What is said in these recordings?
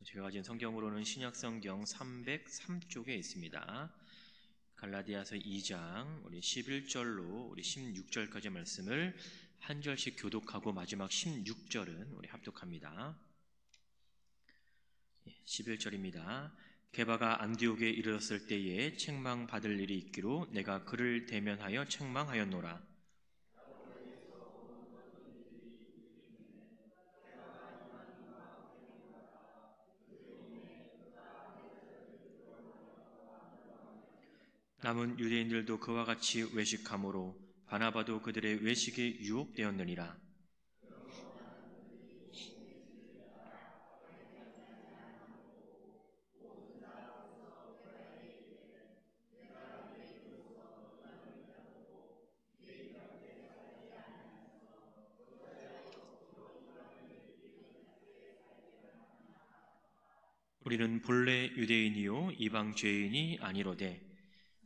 제가 가진 성경으로는 신약성경 303쪽에 있습니다. 갈라디아서 2장 우리 11절로 우리 16절까지 말씀을 한 절씩 교독하고 마지막 16절은 우리 합독합니다. 11절입니다. 게바가 안디옥에 이르렀을 때에 책망받을 일이 있기로 내가 그를 대면하여 책망하였노라. 남은 유대인들도 그와 같이 외식함으로 바나바도 그들의 외식에 유혹되었느니라. 우리는 본래 유대인이요 이방 죄인이 아니로되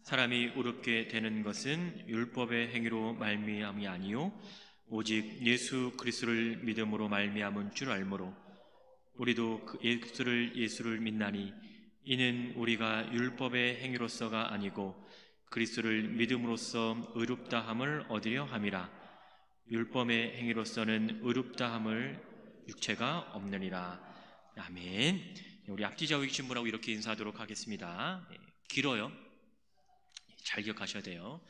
사람이 의롭게 되는 것은 율법의 행위로 말미암이 아니요 오직 예수 그리스도를 믿음으로 말미암은 줄 알므로 우리도 그 예수를 믿나니 이는 우리가 율법의 행위로서가 아니고 그리스도를 믿음으로써 의롭다함을 얻으려 함이라. 율법의 행위로서는 의롭다함을 육체가 없느니라. 아멘. 우리 앞뒤좌우 신문하고 이렇게 인사하도록 하겠습니다. 길어요. 잘 기억하셔야 돼요.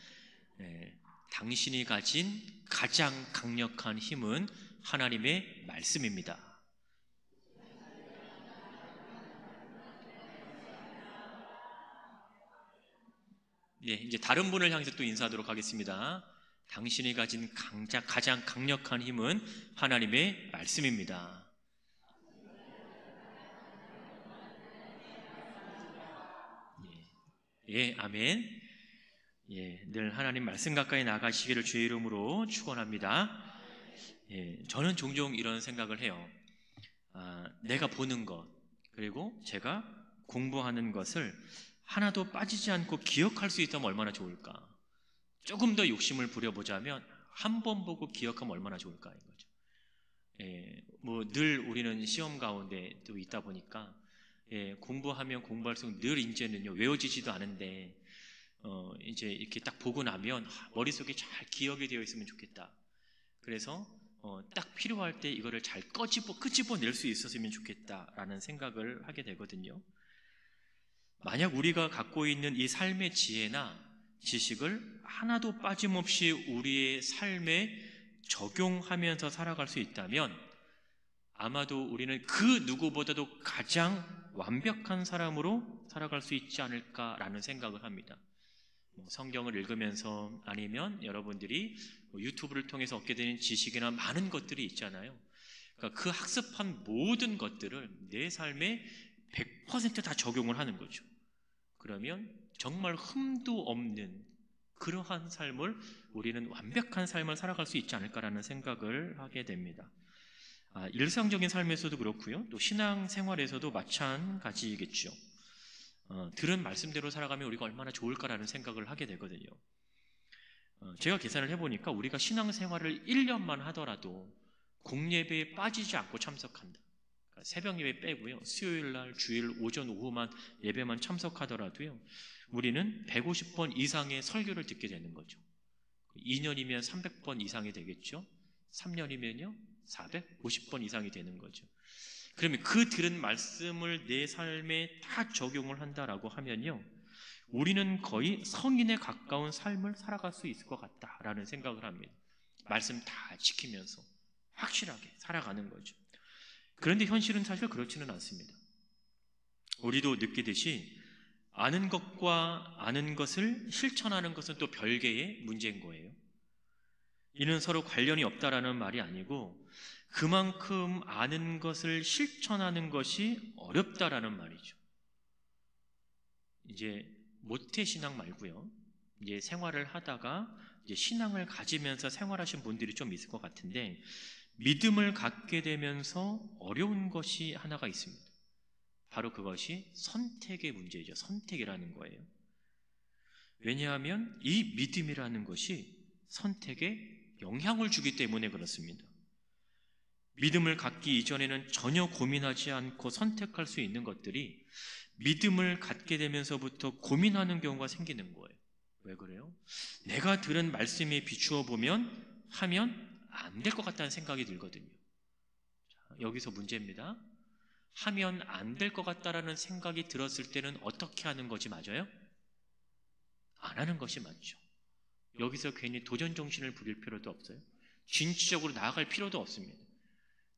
당신이 가진 가장 강력한 힘은 하나님의 말씀입니다. 이제 다른 분을 향해서 또 인사하도록 하겠습니다. 당신이 가진 가장 강력한 힘은 하나님의 말씀입니다. 아멘. 늘 하나님 말씀 가까이 나가시기를 주의 이름으로 축원합니다. 저는 종종 이런 생각을 해요. 내가 보는 것 그리고 제가 공부하는 것을 하나도 빠지지 않고 기억할 수 있다면 얼마나 좋을까. 조금 더 욕심을 부려보자면 한 번 보고 기억하면 얼마나 좋을까 이거죠. 늘 우리는 시험 가운데 또 있다 보니까 공부하면 공부할수록 늘 이제는요 외워지지도 않은데 이제 이렇게 딱 보고 나면 머릿속에 잘 기억이 되어 있으면 좋겠다. 그래서 딱 필요할 때 이거를 잘 끄집어낼 수 있었으면 좋겠다라는 생각을 하게 되거든요. 만약 우리가 갖고 있는 이 삶의 지혜나 지식을 하나도 빠짐없이 우리의 삶에 적용하면서 살아갈 수 있다면 아마도 우리는 그 누구보다도 가장 완벽한 사람으로 살아갈 수 있지 않을까라는 생각을 합니다. 성경을 읽으면서 아니면 여러분들이 유튜브를 통해서 얻게 되는 지식이나 많은 것들이 있잖아요. 그러니까 그 학습한 모든 것들을 내 삶에 100% 다 적용을 하는 거죠. 그러면 정말 흠도 없는 그러한 삶을 우리는 완벽한 삶을 살아갈 수 있지 않을까라는 생각을 하게 됩니다. 일상적인 삶에서도 그렇고요. 또 신앙생활에서도 마찬가지겠죠. 들은 말씀대로 살아가면 우리가 얼마나 좋을까라는 생각을 하게 되거든요. 제가 계산을 해보니까 우리가 신앙생활을 1년만 하더라도 공예배에 빠지지 않고 참석한다. 그러니까 새벽 예배 빼고요. 수요일날 주일 오전 오후만 예배만 참석하더라도요. 우리는 150번 이상의 설교를 듣게 되는 거죠. 2년이면 300번 이상이 되겠죠. 3년이면요 450번 이상이 되는 거죠. 그러면 그 들은 말씀을 내 삶에 다 적용을 한다라고 하면요 우리는 거의 성인에 가까운 삶을 살아갈 수 있을 것 같다라는 생각을 합니다. 말씀 다 지키면서 확실하게 살아가는 거죠. 그런데 현실은 사실 그렇지는 않습니다. 우리도 느끼듯이 아는 것과 아는 것을 실천하는 것은 또 별개의 문제인 거예요. 이는 서로 관련이 없다라는 말이 아니고 그만큼 아는 것을 실천하는 것이 어렵다라는 말이죠. 이제 모태신앙 말고요. 이제 생활을 하다가 이제 신앙을 가지면서 생활하신 분들이 좀 있을 것 같은데 믿음을 갖게 되면서 어려운 것이 하나가 있습니다. 바로 그것이 선택의 문제죠. 선택이라는 거예요. 왜냐하면 이 믿음이라는 것이 선택에 영향을 주기 때문에 그렇습니다. 믿음을 갖기 이전에는 전혀 고민하지 않고 선택할 수 있는 것들이 믿음을 갖게 되면서부터 고민하는 경우가 생기는 거예요. 왜 그래요? 내가 들은 말씀에 비추어 보면 하면 안 될 것 같다는 생각이 들거든요. 자, 여기서 문제입니다. 하면 안 될 것 같다라는 생각이 들었을 때는 어떻게 하는 것이 맞아요? 안 하는 것이 맞죠. 여기서 괜히 도전 정신을 부릴 필요도 없어요. 진취적으로 나아갈 필요도 없습니다.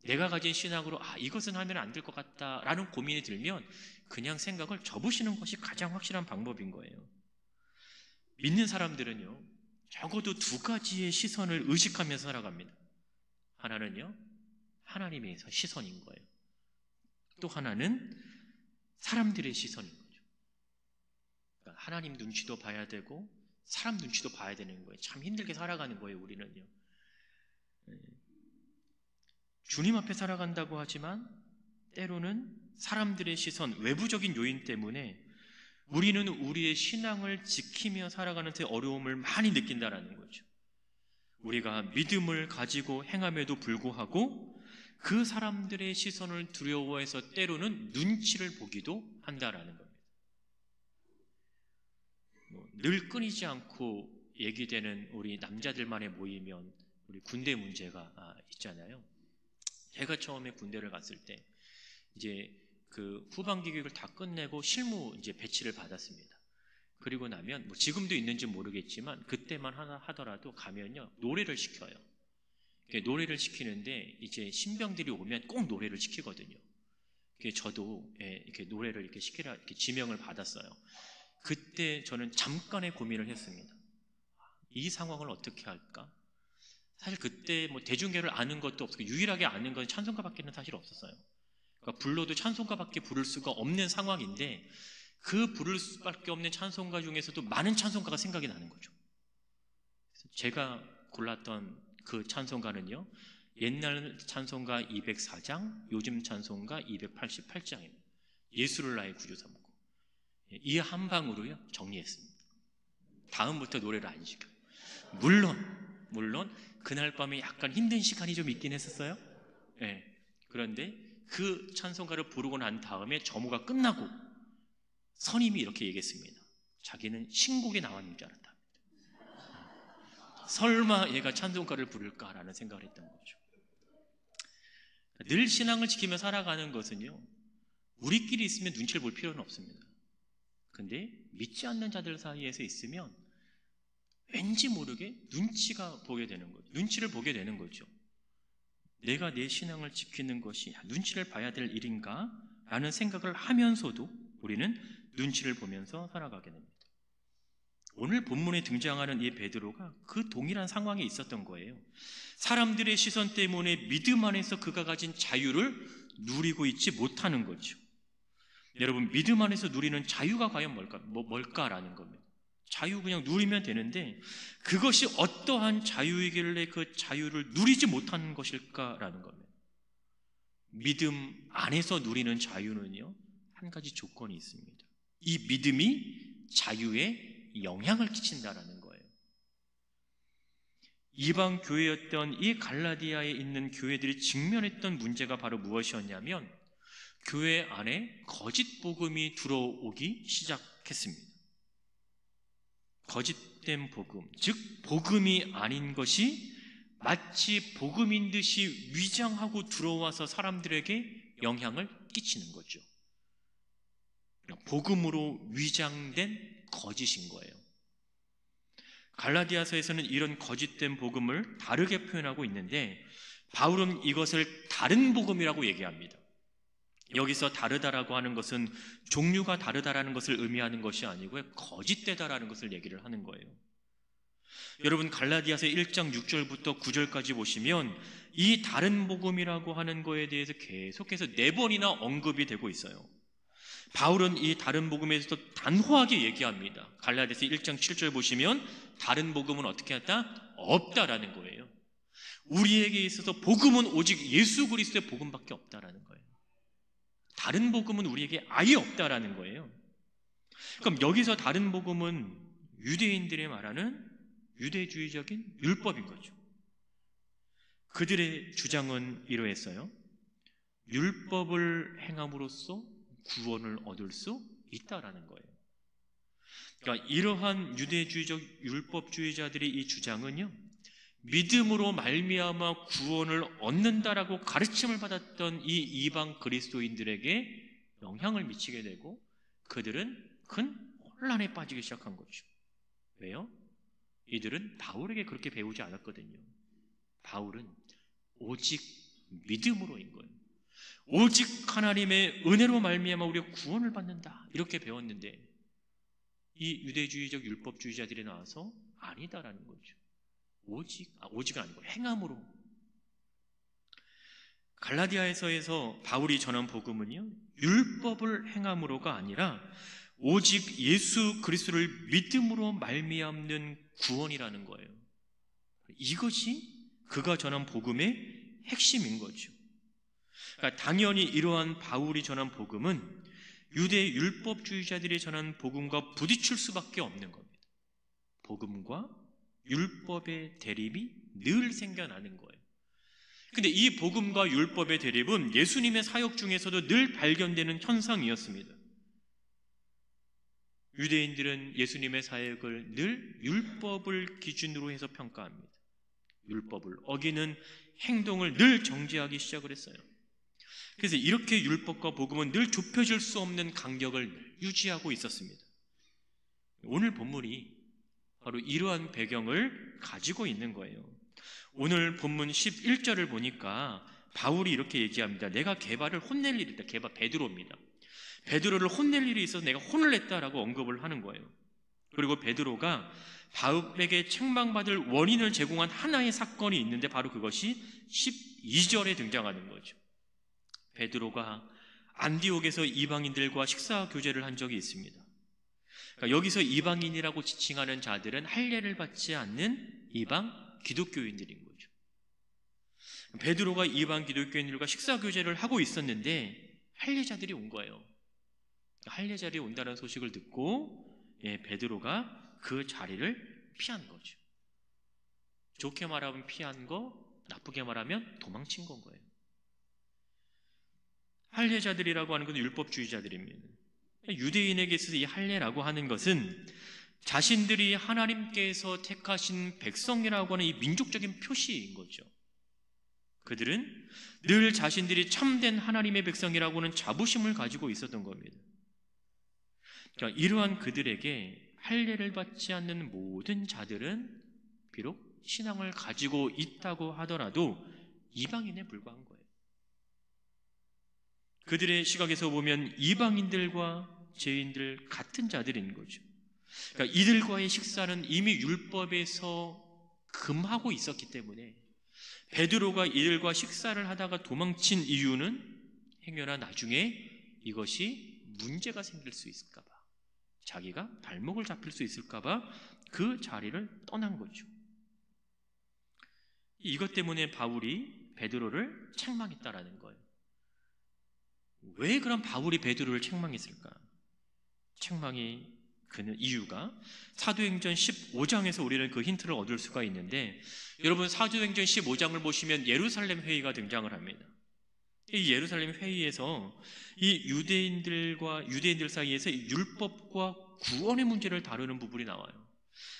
내가 가진 신앙으로 이것은 하면 안 될 것 같다라는 고민이 들면 그냥 생각을 접으시는 것이 가장 확실한 방법인 거예요. 믿는 사람들은요, 적어도 두 가지의 시선을 의식하면서 살아갑니다. 하나는요, 하나님의 시선인 거예요. 또 하나는 사람들의 시선인 거죠. 그러니까 하나님 눈치도 봐야 되고 사람 눈치도 봐야 되는 거예요. 참 힘들게 살아가는 거예요, 우리는요. 주님 앞에 살아간다고 하지만 때로는 사람들의 시선, 외부적인 요인 때문에 우리는 우리의 신앙을 지키며 살아가는 데 어려움을 많이 느낀다는 거죠. 우리가 믿음을 가지고 행함에도 불구하고 그 사람들의 시선을 두려워해서 때로는 눈치를 보기도 한다라는 겁니다. 늘 끊이지 않고 얘기되는 우리 남자들만의 모이면 우리 군대 문제가 있잖아요. 제가 처음에 군대를 갔을 때 이제 그 후반기 교육을 다 끝내고 실무 이제 배치를 받았습니다. 그리고 나면 지금도 있는지 모르겠지만 그때만 하더라도 가면요 노래를 시켜요. 노래를 시키는데 이제 신병들이 오면 꼭 노래를 시키거든요. 저도 이렇게 노래를 이렇게 시키라 이렇게 지명을 받았어요. 그때 저는 잠깐의 고민을 했습니다. 이 상황을 어떻게 할까? 사실 그때 대중계를 아는 것도 없었고 유일하게 아는 건 찬송가밖에는 사실 없었어요. 그러니까 불러도 찬송가밖에 부를 수가 없는 상황인데 그 부를 수밖에 없는 찬송가 중에서도 많은 찬송가가 생각이 나는 거죠. 그래서 제가 골랐던 그 찬송가는요, 옛날 찬송가 204장, 요즘 찬송가 288장입니다. 예수를 나의 구주 삼고 이 한 방으로요 정리했습니다. 다음부터 노래를 안 시켜요. 물론 그날 밤에 약간 힘든 시간이 좀 있긴 했었어요. 그런데 그 찬송가를 부르고 난 다음에 점호가 끝나고 선임이 이렇게 얘기했습니다. 자기는 신곡에 나왔는 줄 알았다. 설마 얘가 찬송가를 부를까라는 생각을 했던 거죠. 늘 신앙을 지키며 살아가는 것은요, 우리끼리 있으면 눈치를 볼 필요는 없습니다. 근데 믿지 않는 자들 사이에서 있으면 왠지 모르게 눈치를 보게 되는 거죠. 내가 내 신앙을 지키는 것이 눈치를 봐야 될 일인가? 라는 생각을 하면서도 우리는 눈치를 보면서 살아가게 됩니다. 오늘 본문에 등장하는 이 베드로가 그 동일한 상황에 있었던 거예요. 사람들의 시선 때문에 믿음 안에서 그가 가진 자유를 누리고 있지 못하는 거죠. 여러분, 믿음 안에서 누리는 자유가 과연 뭘까라는 겁니다. 자유 그냥 누리면 되는데 그것이 어떠한 자유이길래 그 자유를 누리지 못하는 것일까라는 겁니다. 믿음 안에서 누리는 자유는요, 한 가지 조건이 있습니다. 이 믿음이 자유에 영향을 끼친다라는 거예요. 이방 교회였던 이 갈라디아에 있는 교회들이 직면했던 문제가 바로 무엇이었냐면 교회 안에 거짓 복음이 들어오기 시작했습니다. 거짓된 복음, 즉 복음이 아닌 것이 마치 복음인 듯이 위장하고 들어와서 사람들에게 영향을 끼치는 거죠. 복음으로 위장된 거짓인 거예요. 갈라디아서에서는 이런 거짓된 복음을 다르게 표현하고 있는데 바울은 이것을 다른 복음이라고 얘기합니다. 여기서 다르다라고 하는 것은 종류가 다르다라는 것을 의미하는 것이 아니고요, 거짓되다라는 것을 얘기를 하는 거예요. 여러분, 갈라디아서 1장 6절부터 9절까지 보시면 이 다른 복음이라고 하는 거에 대해서 계속해서 4번이나 언급이 되고 있어요. 바울은 이 다른 복음에서도 단호하게 얘기합니다. 갈라디아서 1장 7절 보시면 다른 복음은 어떻게 했다? 없다라는 거예요. 우리에게 있어서 복음은 오직 예수 그리스도의 복음밖에 없다라는 거예요. 다른 복음은 우리에게 아예 없다라는 거예요. 그럼 여기서 다른 복음은 유대인들이 말하는 유대주의적인 율법인 거죠. 그들의 주장은 이러했어요. 율법을 행함으로써 구원을 얻을 수 있다라는 거예요. 그러니까 이러한 유대주의적 율법주의자들의 이 주장은요, 믿음으로 말미암아 구원을 얻는다라고 가르침을 받았던 이 이방 그리스도인들에게 영향을 미치게 되고 그들은 큰 혼란에 빠지기 시작한 거죠. 왜요? 이들은 바울에게 그렇게 배우지 않았거든요. 바울은 오직 믿음으로인 거예요. 오직 하나님의 은혜로 말미암아 우리가 구원을 받는다 이렇게 배웠는데 이 유대주의적 율법주의자들이 나와서 아니다라는 거죠. 오직은 아니고 행함으로. 갈라디아에서 바울이 전한 복음은요, 율법을 행함으로가 아니라 오직 예수 그리스도를 믿음으로 말미암는 구원이라는 거예요. 이것이 그가 전한 복음의 핵심인 거죠. 그러니까 당연히 이러한 바울이 전한 복음은 유대 율법주의자들이 전한 복음과 부딪힐 수밖에 없는 겁니다. 복음과 율법의 대립이 늘 생겨나는 거예요. 근데 이 복음과 율법의 대립은 예수님의 사역 중에서도 늘 발견되는 현상이었습니다. 유대인들은 예수님의 사역을 늘 율법을 기준으로 해서 평가합니다. 율법을 어기는 행동을 늘 정죄하기 시작을 했어요. 그래서 이렇게 율법과 복음은 늘 좁혀질 수 없는 간격을 유지하고 있었습니다. 오늘 본문이 바로 이러한 배경을 가지고 있는 거예요. 오늘 본문 11절을 보니까 바울이 이렇게 얘기합니다. 내가 게바를 혼낼 일이 있다. 게바 베드로입니다. 베드로를 혼낼 일이 있어서 내가 혼을 냈다라고 언급을 하는 거예요. 그리고 베드로가 바울에게 책망받을 원인을 제공한 하나의 사건이 있는데 바로 그것이 12절에 등장하는 거죠. 베드로가 안디옥에서 이방인들과 식사 교제를 한 적이 있습니다. 그러니까 여기서 이방인이라고 지칭하는 자들은 할례를 받지 않는 이방 기독교인들인 거죠. 베드로가 이방 기독교인들과 식사 교제를 하고 있었는데 할례자들이 온 거예요. 할례자들이 온다는 소식을 듣고 베드로가 그 자리를 피한 거죠. 좋게 말하면 피한 거, 나쁘게 말하면 도망친 건 거예요. 할례자들이라고 하는 것은 율법주의자들입니다. 유대인에게 있어서 이 할례라고 하는 것은 자신들이 하나님께서 택하신 백성이라고 하는 이 민족적인 표시인 거죠. 그들은 늘 자신들이 참된 하나님의 백성이라고 하는 자부심을 가지고 있었던 겁니다. 그러니까 이러한 그들에게 할례를 받지 않는 모든 자들은 비록 신앙을 가지고 있다고 하더라도 이방인에 불과한 거예요. 그들의 시각에서 보면 이방인들과 죄인들 같은 자들인 거죠. 그러니까 이들과의 식사는 이미 율법에서 금하고 있었기 때문에 베드로가 이들과 식사를 하다가 도망친 이유는 행여나 나중에 이것이 문제가 생길 수 있을까 봐, 자기가 발목을 잡힐 수 있을까 봐 그 자리를 떠난 거죠. 이것 때문에 바울이 베드로를 책망했다라는 거예요. 왜 그럼 바울이 베드로를 책망했을까? 책망이 그는 이유가 사도행전 15장에서 우리는 그 힌트를 얻을 수가 있는데, 여러분 사도행전 15장을 보시면 예루살렘 회의가 등장을 합니다. 이 예루살렘 회의에서 이 유대인들 사이에서 율법과 구원의 문제를 다루는 부분이 나와요.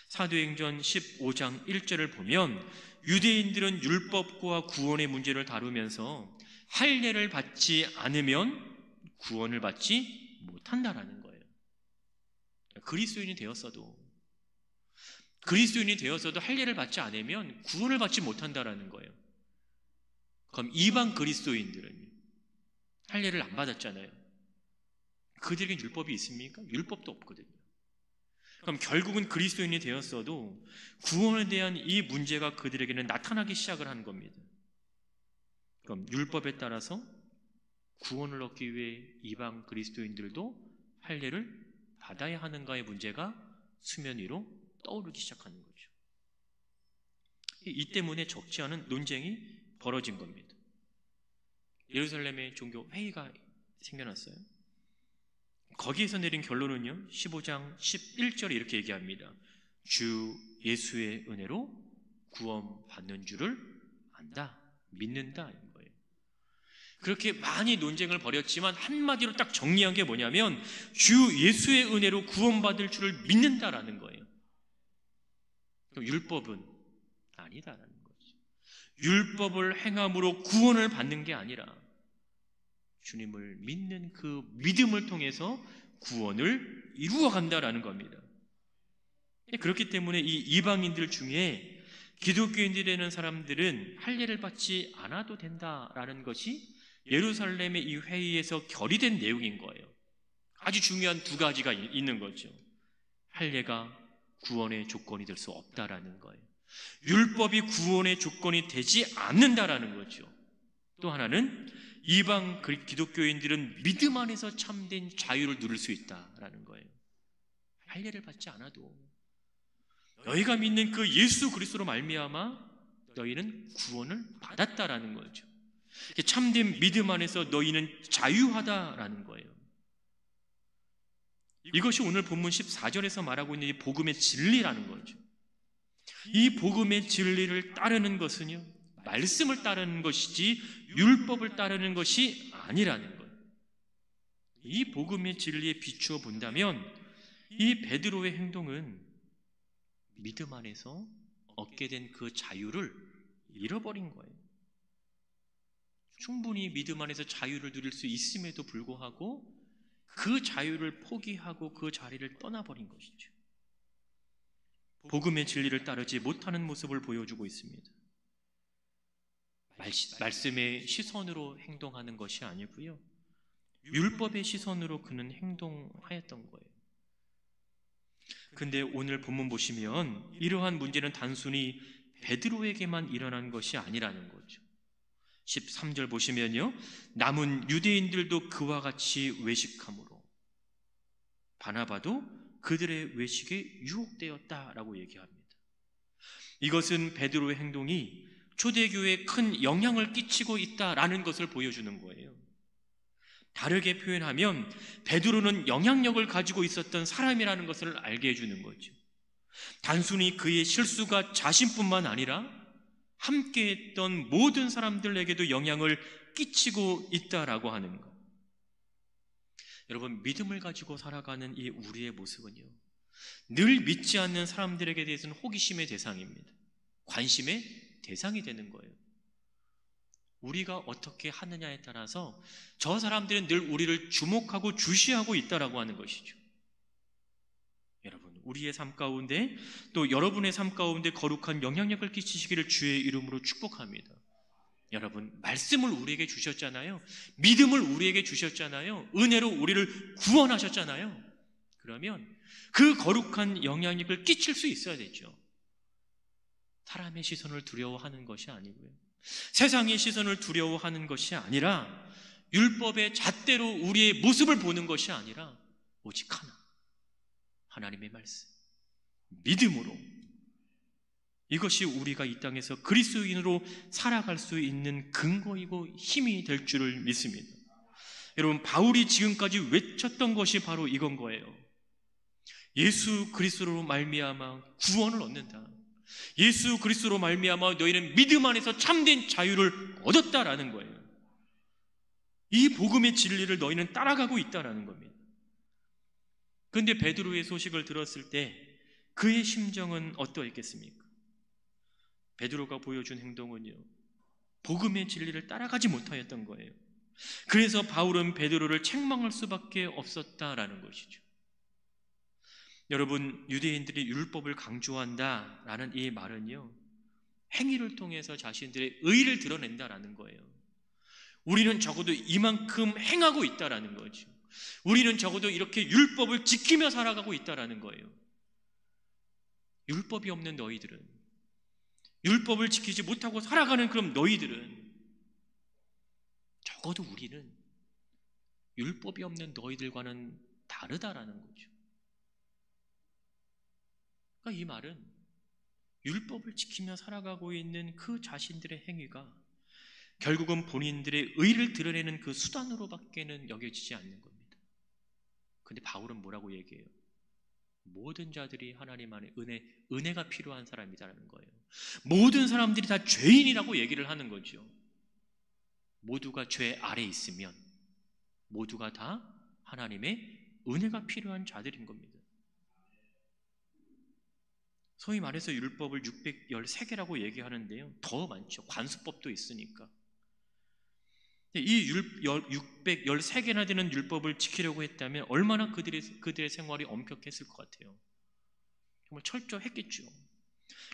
사도행전 15장 1절을 보면 유대인들은 율법과 구원의 문제를 다루면서 할례를 받지 않으면 구원을 받지 못한다라는 거예요. 그리스도인이 되었어도 할례를 받지 않으면 구원을 받지 못한다라는 거예요. 그럼 이방 그리스도인들은 할례를 안 받았잖아요. 그들에게 율법이 있습니까? 율법도 없거든요. 그럼 결국은 그리스도인이 되었어도 구원에 대한 이 문제가 그들에게는 나타나기 시작을 하는 겁니다. 그럼 율법에 따라서 구원을 얻기 위해 이방 그리스도인들도 할례를 받아야 하는가의 문제가 수면 위로 떠오르기 시작하는 거죠. 이 때문에 적지 않은 논쟁이 벌어진 겁니다. 예루살렘의 종교 회의가 생겨났어요. 거기에서 내린 결론은요, 15장 11절에 이렇게 얘기합니다. 주 예수의 은혜로 구원 받는 줄을 안다. 믿는다 인 거예요. 그렇게 많이 논쟁을 벌였지만 한마디로 딱 정리한 게 뭐냐면 주 예수의 은혜로 구원받을 줄을 믿는다라는 거예요. 그럼 율법은 아니다라는 거죠. 율법을 행함으로 구원을 받는 게 아니라 주님을 믿는 그 믿음을 통해서 구원을 이루어 간다라는 겁니다. 그렇기 때문에 이 이방인들 중에 기독교인들이라는 사람들은 할례를 받지 않아도 된다라는 것이 예루살렘의 이 회의에서 결의된 내용인 거예요. 아주 중요한 두 가지가 있는 거죠. 할례가 구원의 조건이 될 수 없다라는 거예요. 율법이 구원의 조건이 되지 않는다라는 거죠. 또 하나는 이방 기독교인들은 믿음 안에서 참된 자유를 누릴 수 있다라는 거예요. 할례를 받지 않아도 너희가 믿는 그 예수 그리스도로 말미암아 너희는 구원을 받았다라는 거죠. 참된 믿음 안에서 너희는 자유하다라는 거예요. 이것이 오늘 본문 14절에서 말하고 있는 이 복음의 진리라는 거죠. 이 복음의 진리를 따르는 것은요, 말씀을 따르는 것이지 율법을 따르는 것이 아니라는 거예요. 이 복음의 진리에 비추어 본다면 이 베드로의 행동은 믿음 안에서 얻게 된 그 자유를 잃어버린 거예요. 충분히 믿음 안에서 자유를 누릴 수 있음에도 불구하고 그 자유를 포기하고 그 자리를 떠나버린 것이죠. 복음의 진리를 따르지 못하는 모습을 보여주고 있습니다. 말씀의 시선으로 행동하는 것이 아니고요, 율법의 시선으로 그는 행동하였던 거예요. 근데 오늘 본문 보시면 이러한 문제는 단순히 베드로에게만 일어난 것이 아니라는 거죠. 13절 보시면요, 남은 유대인들도 그와 같이 외식함으로 바나바도 그들의 외식에 유혹되었다라고 얘기합니다. 이것은 베드로의 행동이 초대교회에 큰 영향을 끼치고 있다라는 것을 보여주는 거예요. 다르게 표현하면 베드로는 영향력을 가지고 있었던 사람이라는 것을 알게 해주는 거죠. 단순히 그의 실수가 자신뿐만 아니라 함께했던 모든 사람들에게도 영향을 끼치고 있다라고 하는 것. 여러분, 믿음을 가지고 살아가는 이 우리의 모습은요, 늘 믿지 않는 사람들에게 대해서는 호기심의 대상입니다. 관심의 대상이 되는 거예요. 우리가 어떻게 하느냐에 따라서 저 사람들은 늘 우리를 주목하고 주시하고 있다라고 하는 것이죠. 여러분, 우리의 삶 가운데 또 여러분의 삶 가운데 거룩한 영향력을 끼치시기를 주의 이름으로 축복합니다. 여러분, 말씀을 우리에게 주셨잖아요. 믿음을 우리에게 주셨잖아요. 은혜로 우리를 구원하셨잖아요. 그러면 그 거룩한 영향력을 끼칠 수 있어야 되죠. 사람의 시선을 두려워하는 것이 아니고요, 세상의 시선을 두려워하는 것이 아니라 율법의 잣대로 우리의 모습을 보는 것이 아니라 오직 하나, 하나님의 말씀, 믿음으로, 이것이 우리가 이 땅에서 그리스도인으로 살아갈 수 있는 근거이고 힘이 될 줄을 믿습니다. 여러분, 바울이 지금까지 외쳤던 것이 바로 이건 거예요. 예수 그리스도로 말미암아 구원을 얻는다. 예수 그리스도로 말미암아 너희는 믿음 안에서 참된 자유를 얻었다라는 거예요. 이 복음의 진리를 너희는 따라가고 있다라는 겁니다. 그런데 베드로의 소식을 들었을 때 그의 심정은 어떠했겠습니까? 베드로가 보여준 행동은요, 복음의 진리를 따라가지 못하였던 거예요. 그래서 바울은 베드로를 책망할 수밖에 없었다라는 것이죠. 여러분, 유대인들이 율법을 강조한다라는 이 말은요, 행위를 통해서 자신들의 의의를 드러낸다라는 거예요. 우리는 적어도 이만큼 행하고 있다라는 거죠. 우리는 적어도 이렇게 율법을 지키며 살아가고 있다라는 거예요. 율법이 없는 너희들은, 율법을 지키지 못하고 살아가는 그럼 너희들은, 적어도 우리는 율법이 없는 너희들과는 다르다라는 거죠. 그러니까 이 말은 율법을 지키며 살아가고 있는 그 자신들의 행위가 결국은 본인들의 의를 드러내는 그 수단으로밖에는 여겨지지 않는 겁니다. 근데 바울은 뭐라고 얘기해요? 모든 자들이 하나님 안에 은혜가 필요한 사람이다라는 거예요. 모든 사람들이 다 죄인이라고 얘기를 하는 거죠. 모두가 죄 아래 있으면 모두가 다 하나님의 은혜가 필요한 자들인 겁니다. 소위 말해서 율법을 613개라고 얘기하는데요, 더 많죠. 관수법도 있으니까. 이 613개나 되는 율법을 지키려고 했다면 얼마나 그들의 생활이 엄격했을 것 같아요. 정말 철저했겠죠.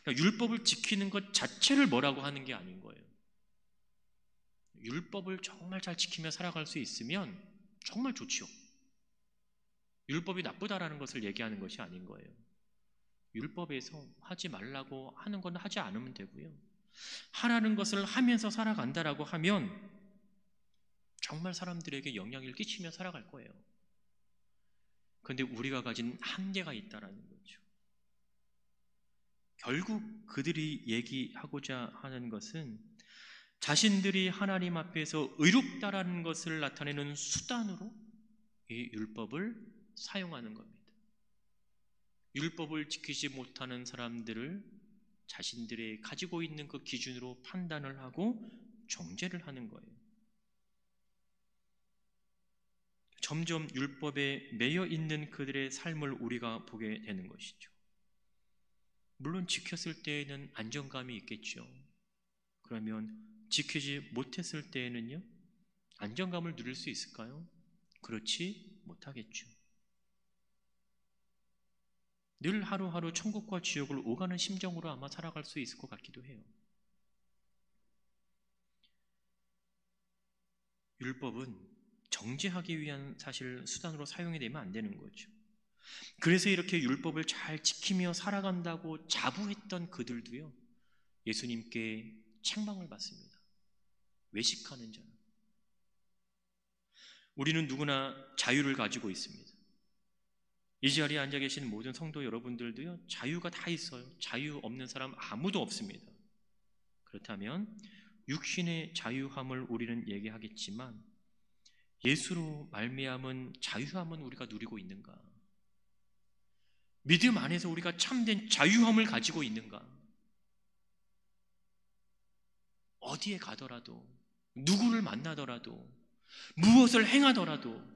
그러니까 율법을 지키는 것 자체를 뭐라고 하는 게 아닌 거예요. 율법을 정말 잘 지키며 살아갈 수 있으면 정말 좋죠. 율법이 나쁘다라는 것을 얘기하는 것이 아닌 거예요. 율법에서 하지 말라고 하는 건 하지 않으면 되고요, 하라는 것을 하면서 살아간다라고 하면 정말 사람들에게 영향을 끼치며 살아갈 거예요. 그런데 우리가 가진 한계가 있다라는 거죠. 결국 그들이 얘기하고자 하는 것은 자신들이 하나님 앞에서 의롭다라는 것을 나타내는 수단으로 이 율법을 사용하는 겁니다. 율법을 지키지 못하는 사람들을 자신들이 가지고 있는 그 기준으로 판단을 하고 정죄를 하는 거예요. 점점 율법에 매여 있는 그들의 삶을 우리가 보게 되는 것이죠. 물론 지켰을 때에는 안정감이 있겠죠. 그러면 지키지 못했을 때에는요, 안정감을 누릴 수 있을까요? 그렇지 못하겠죠. 늘 하루하루 천국과 지옥을 오가는 심정으로 아마 살아갈 수 있을 것 같기도 해요. 율법은 정죄하기 위한 사실 수단으로 사용이 되면 안 되는 거죠. 그래서 이렇게 율법을 잘 지키며 살아간다고 자부했던 그들도요, 예수님께 책망을 받습니다. 외식하는 자는. 우리는 누구나 자유를 가지고 있습니다. 이 자리에 앉아 계신 모든 성도 여러분들도요, 자유가 다 있어요. 자유 없는 사람 아무도 없습니다. 그렇다면 육신의 자유함을 우리는 얘기하겠지만 예수로 말미암은 자유함은 우리가 누리고 있는가? 믿음 안에서 우리가 참된 자유함을 가지고 있는가? 어디에 가더라도, 누구를 만나더라도, 무엇을 행하더라도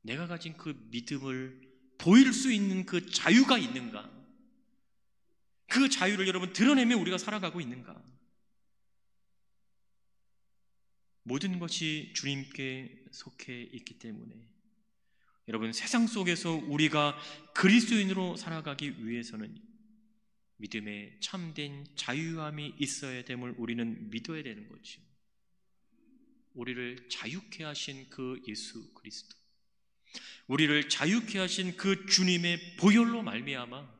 내가 가진 그 믿음을 보일 수 있는 그 자유가 있는가? 그 자유를 여러분 드러내며 우리가 살아가고 있는가? 모든 것이 주님께 속해 있기 때문에 여러분, 세상 속에서 우리가 그리스도인으로 살아가기 위해서는 믿음에 참된 자유함이 있어야 됨을 우리는 믿어야 되는 거죠. 우리를 자유케 하신 그 예수 그리스도, 우리를 자유케 하신 그 주님의 보혈로 말미암아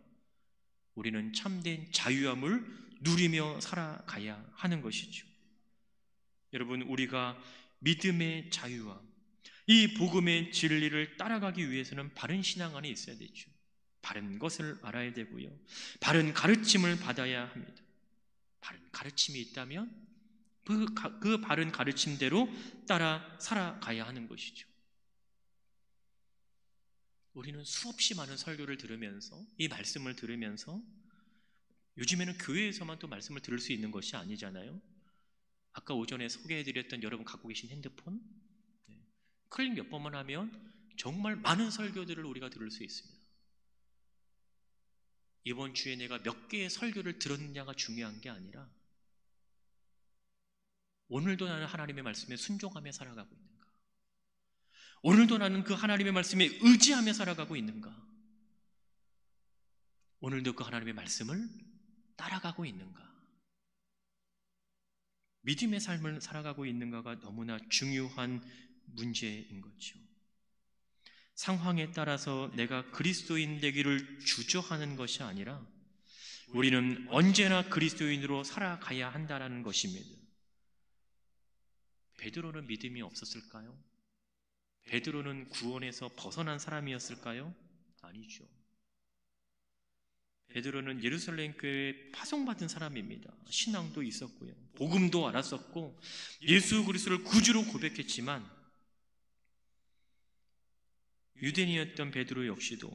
우리는 참된 자유함을 누리며 살아가야 하는 것이죠. 여러분, 우리가 믿음의 자유함, 이 복음의 진리를 따라가기 위해서는 바른 신앙 안에 있어야 되죠. 바른 것을 알아야 되고요, 바른 가르침을 받아야 합니다. 바른 가르침이 있다면 그 바른 가르침대로 따라 살아가야 하는 것이죠. 우리는 수없이 많은 설교를 들으면서, 이 말씀을 들으면서, 요즘에는 교회에서만 또 말씀을 들을 수 있는 것이 아니잖아요. 아까 오전에 소개해드렸던 여러분 갖고 계신 핸드폰, 클릭 몇 번만 하면 정말 많은 설교들을 우리가 들을 수 있습니다. 이번 주에 내가 몇 개의 설교를 들었느냐가 중요한 게 아니라 오늘도 나는 하나님의 말씀에 순종하며 살아가고 있는가? 오늘도 나는 그 하나님의 말씀에 의지하며 살아가고 있는가? 오늘도 그 하나님의 말씀을 따라가고 있는가? 믿음의 삶을 살아가고 있는가가 너무나 중요한 문제인 거죠. 상황에 따라서 내가 그리스도인 되기를 주저하는 것이 아니라 우리는 언제나 그리스도인으로 살아가야 한다는 것입니다. 베드로는 믿음이 없었을까요? 베드로는 구원에서 벗어난 사람이었을까요? 아니죠. 베드로는 예루살렘 교회에 파송받은 사람입니다. 신앙도 있었고요, 복음도 알았었고, 예수 그리스도를 구주로 고백했지만 유대인이었던 베드로 역시도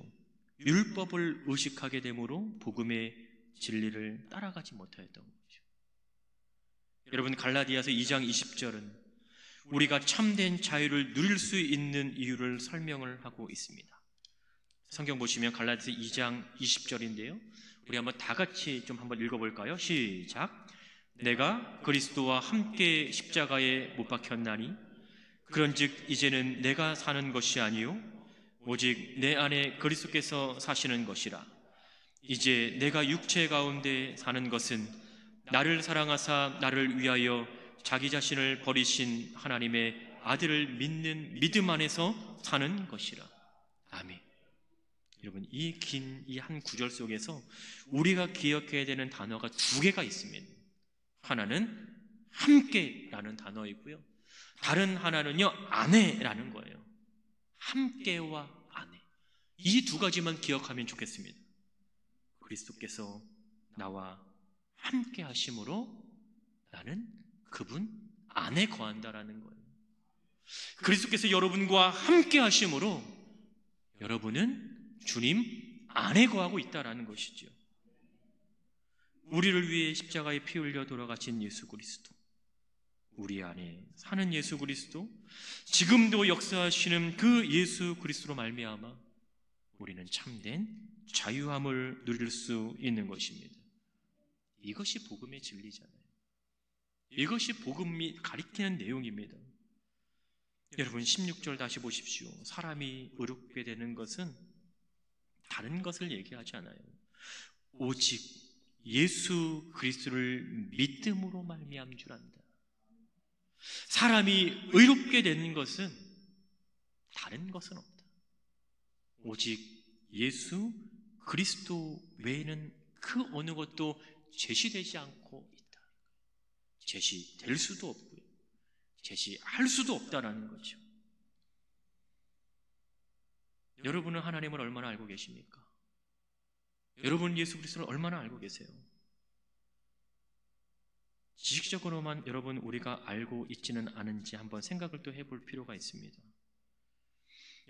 율법을 의식하게 되므로 복음의 진리를 따라가지 못하였던 거죠. 여러분, 갈라디아서 2장 20절은 우리가 참된 자유를 누릴 수 있는 이유를 설명을 하고 있습니다. 성경 보시면 갈라디아서 2장 20절인데요. 우리 한번 다 같이 좀 한번 읽어볼까요? 시작. 내가 그리스도와 함께 십자가에 못 박혔나니 그런즉 이제는 내가 사는 것이 아니요 오직 내 안에 그리스도께서 사시는 것이라. 이제 내가 육체 가운데 사는 것은 나를 사랑하사 나를 위하여 자기 자신을 버리신 하나님의 아들을 믿는 믿음 안에서 사는 것이라. 아멘. 여러분, 이 긴 이 한 구절 속에서 우리가 기억해야 되는 단어가 두 개가 있습니다. 하나는 함께라는 단어이고요, 다른 하나는요 안에라는 거예요. 함께와 안에, 이 두 가지만 기억하면 좋겠습니다. 그리스도께서 나와 함께 하심으로 나는 그분 안에 거한다라는 거예요. 그리스도께서 여러분과 함께 하심으로 여러분은 주님 안에 거하고 있다라는 것이죠. 우리를 위해 십자가에 피 흘려 돌아가신 예수 그리스도, 우리 안에 사는 예수 그리스도, 지금도 역사하시는 그 예수 그리스도로 말미암아 우리는 참된 자유함을 누릴 수 있는 것입니다. 이것이 복음의 진리잖아요. 이것이 복음이 가리키는 내용입니다. 여러분, 16절 다시 보십시오. 사람이 의롭게 되는 것은 다른 것을 얘기하지 않아요. 오직 예수 그리스도를 믿음으로 말미암은 줄 안다. 사람이 의롭게 되는 것은 다른 것은 없다. 오직 예수 그리스도 외에는 그 어느 것도 제시되지 않고 있다. 제시될 수도 없고요, 제시할 수도 없다라는 거죠. 여러분은 하나님을 얼마나 알고 계십니까? 여러분 예수 그리스도를 얼마나 알고 계세요? 지식적으로만 여러분 우리가 알고 있지는 않은지 한번 생각을 또 해볼 필요가 있습니다.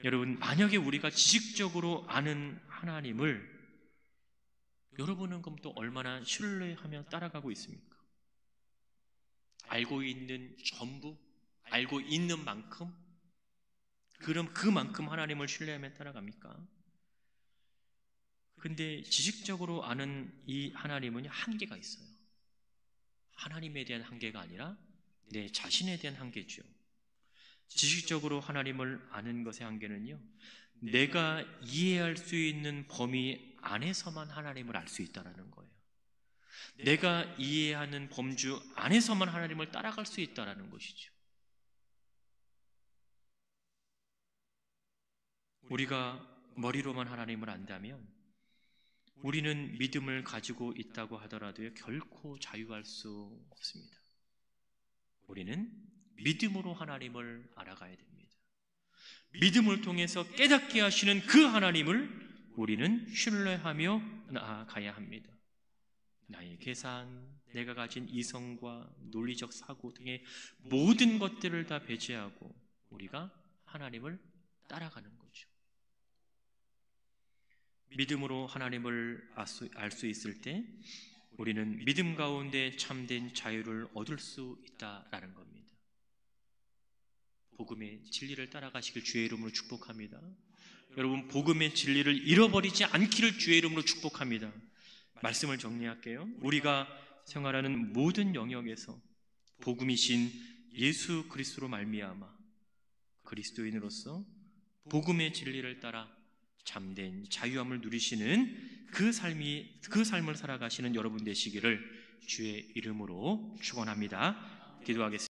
여러분, 만약에 우리가 지식적으로 아는 하나님을 여러분은 그럼 또 얼마나 신뢰하며 따라가고 있습니까? 알고 있는 전부, 알고 있는 만큼, 그럼 그만큼 하나님을 신뢰하며 따라갑니까? 근데 지식적으로 아는 이 하나님은 한계가 있어요. 하나님에 대한 한계가 아니라 내 자신에 대한 한계죠. 지식적으로 하나님을 아는 것의 한계는요, 내가 이해할 수 있는 범위 안에서만 하나님을 알 수 있다는 거예요. 내가 이해하는 범주 안에서만 하나님을 따라갈 수 있다는 것이죠. 우리가 머리로만 하나님을 안다면 우리는 믿음을 가지고 있다고 하더라도 결코 자유할 수 없습니다. 우리는 믿음으로 하나님을 알아가야 됩니다. 믿음을 통해서 깨닫게 하시는 그 하나님을 우리는 신뢰하며 나아가야 합니다. 나의 계산, 내가 가진 이성과 논리적 사고 등의 모든 것들을 다 배제하고 우리가 하나님을 따라가는 거죠. 믿음으로 하나님을 알 수 있을 때 우리는 믿음 가운데 참된 자유를 얻을 수 있다라는 겁니다. 복음의 진리를 따라가시길 주의 이름으로 축복합니다. 여러분, 복음의 진리를 잃어버리지 않기를 주의 이름으로 축복합니다. 말씀을 정리할게요. 우리가 생활하는 모든 영역에서 복음이신 예수 그리스도로 말미암아 그리스도인으로서 복음의 진리를 따라 참된 자유함을 누리시는 그 삶을 살아가시는 여러분 되시기를 주의 이름으로 축원합니다. 기도하겠습니다.